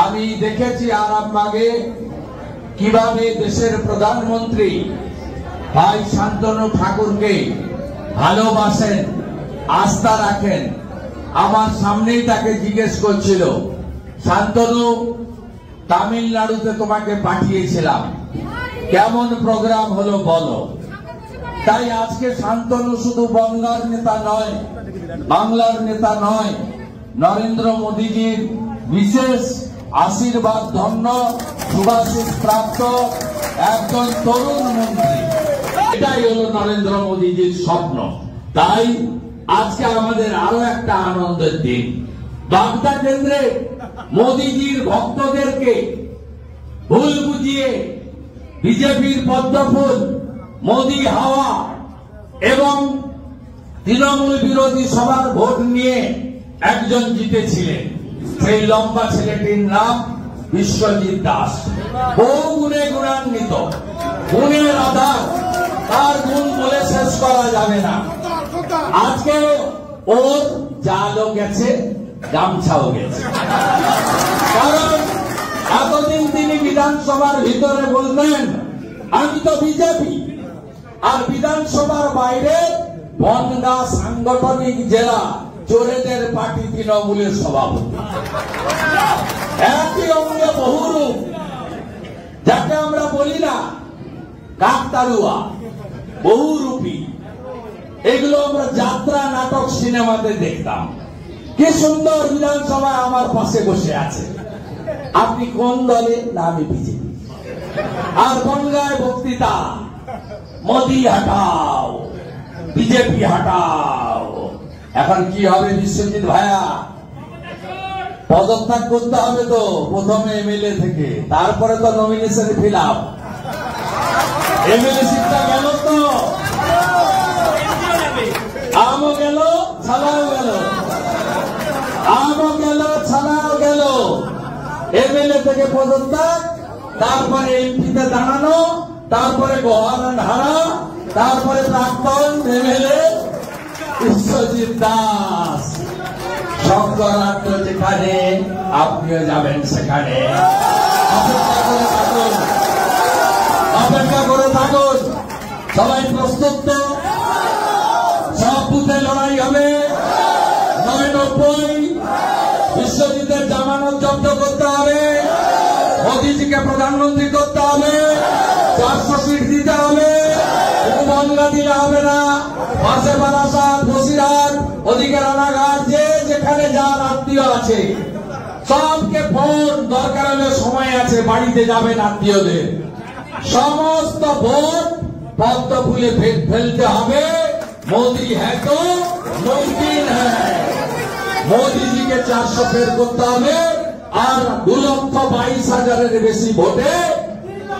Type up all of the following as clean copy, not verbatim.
আমি দেখেছি আরামবাগে কিভাবে দেশের প্রধানমন্ত্রী ভাই শান্তনু ঠাকুরকে ভালোবাসেন, আস্থা রাখেন। আমার সামনেই তাকে জিজ্ঞেস করছিল, শান্তনু, তামিলনাড়ুতে তোমাকে পাঠিয়েছিলাম, কেমন প্রোগ্রাম হলো বলো। তাই আজকে শান্তনু শুধু বঙ্গার নেতা নয়, বাংলার নেতা নয়, নরেন্দ্র মোদীজির বিশেষ আশীর্বাদ ধন্য শুভাশিস প্রাপ্ত একজন তরুণ মন্ত্রী। এটাই হলো নরেন্দ্র মোদীজির স্বপ্ন। তাই আজকে আমাদের আরো একটা আনন্দের দিন। বাগদা কেন্দ্রে মোদীজির ভক্তদেরকে ভুল বুঝিয়ে বিজেপির পদ্মফুল, মোদী হাওয়া এবং তৃণমূল বিরোধী সবার ভোট নিয়ে একজন জিতেছিলেন। সেই লম্বা ছেলেটির নাম বিশ্বজিৎ দাস। বহু গুণে গুণান্বিত, গুণের আধার, তার গুণ বলে শেষ করা যাবে না। আজকে ওর জালও গেছে, গামছাও গেছে। কারণ এতদিন তিনি বিধানসভার ভিতরে বলতেন আমি তো বিজেপি, আর বিধানসভার বাইরে বনগা সাংগঠনিক জেলা চোরেদের পার্টি তৃণমূলের সভাপতি। একই অঙ্গে বহুরূপ, যাকে আমরা বলি না কাকতাড়ুয়া, বহুরূপী। এগুলো আমরা যাত্রা, নাটক, সিনেমাতে দেখতাম। কি সুন্দর বিধানসভায় আমার পাশে বসে আছে। আপনি কোন দলে? না, আমি বিজেপি। আর বনগায় বক্তৃতা, মোদী হটাও, বিজেপি হটাও। এখন কি হবে বিশ্বজিৎ ভাইয়া? পদত্যাগ করতে হবে তো, প্রথমে এমএলএ থেকে, তারপরে তো নমিনেশন ফিল আপ। এমএলএ সিটটা গেল তো, আমও গেল, ছালাও গেল, আমও গেল, ছালাও গেল। এমএলএ থেকে পদত্যাগ, তারপরে এমপিতে দাঁড়ানো, তারপরে গভর্নর হারা, তারপরে প্রাক্তন এমএলএ বিশ্বজিৎ দাস। শঙ্করাট্য যেখানে, আপনিও যাবেন সেখানে। অপেক্ষা করে থাকুন। সবাই প্রস্তুত তো? সব বুথে লড়াই হবে। ৯৯ বিশ্বজিতের জামানত জব্দ করতে হবে, মোদীজিকে প্রধানমন্ত্রী করতে হবে, ৪০০ সিট দিতে হবে। বনগা দিলে হবে না, পাশে বারাসাত, বসিরহাট, ওদিকে রানাঘাট, যে যেখানে যার আত্মীয় আছে সবকে ফোন, দরকার হলে সময় আছে, বাড়িতে যাবেন আত্মীয়দের। সমস্ত ভোট পদ্ম ফুলে ফেলতে হবে। মোদী হ্যাঁ তো মুমকিন হ্যাঁ। মোদীজিকে ৪০০ ফের করতে হবে। আর ২,২২,০০০-এর বেশি ভোটে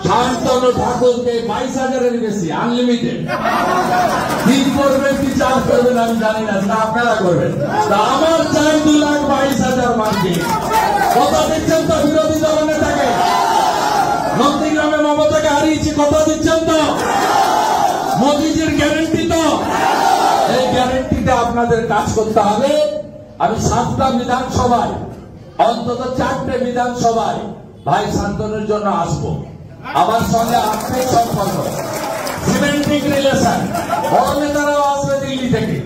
শান্তনু ঠাকুরকে ২২,০০০-এর বেশি, আনলিমিটেড। ৩ করবেন কি ৪ করবেন আমি জানি না, সেটা আপনারা করবেন। আমার চাই ২,২২,০০০ মার্কে। কথা দিচ্ছেন তো বিরোধী দল নেতাকে? নন্দীগ্রামে মমতাকে হারিয়েছি, কথা দিচ্ছেন তো? মোদীজির গ্যারেন্টি তো? এই গ্যারেন্টিতে আপনাদের কাজ করতে হবে। আমি 7টা বিধানসভায়, অন্তত 4টে বিধানসভায় ভাই শান্তনুর জন্য আসবো। আমার সঙ্গে আর্থিক সম্পর্ক, সিমেন্টিক রিলেশন, বড় নেতারাও আসবে দিল্লি থেকে।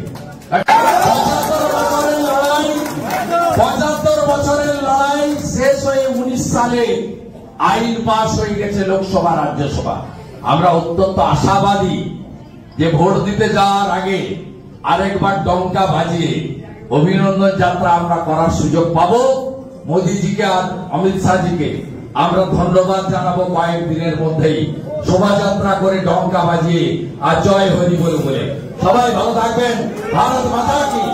75 বছরের লড়াই শেষ হয়ে 19 সালে আইন পাস হয়ে গেছে লোকসভা, রাজ্যসভা। আমরা অত্যন্ত আশাবাদী যে ভোট দিতে যাওয়ার আগে আরেকবার ডঙ্কা বাজিয়ে অভিনন্দন যাত্রা আমরা করার সুযোগ পাবো। মোদীজিকে আর অমিত শাহজিকে আমরা ধন্যবাদ জানাবো। কয়েকদিনের মধ্যেই শোভাযাত্রা করে ডঙ্কা বাজিয়ে আর জয় হরি বলে। সবাই ভালো থাকবেন। ভারত মাতা কি।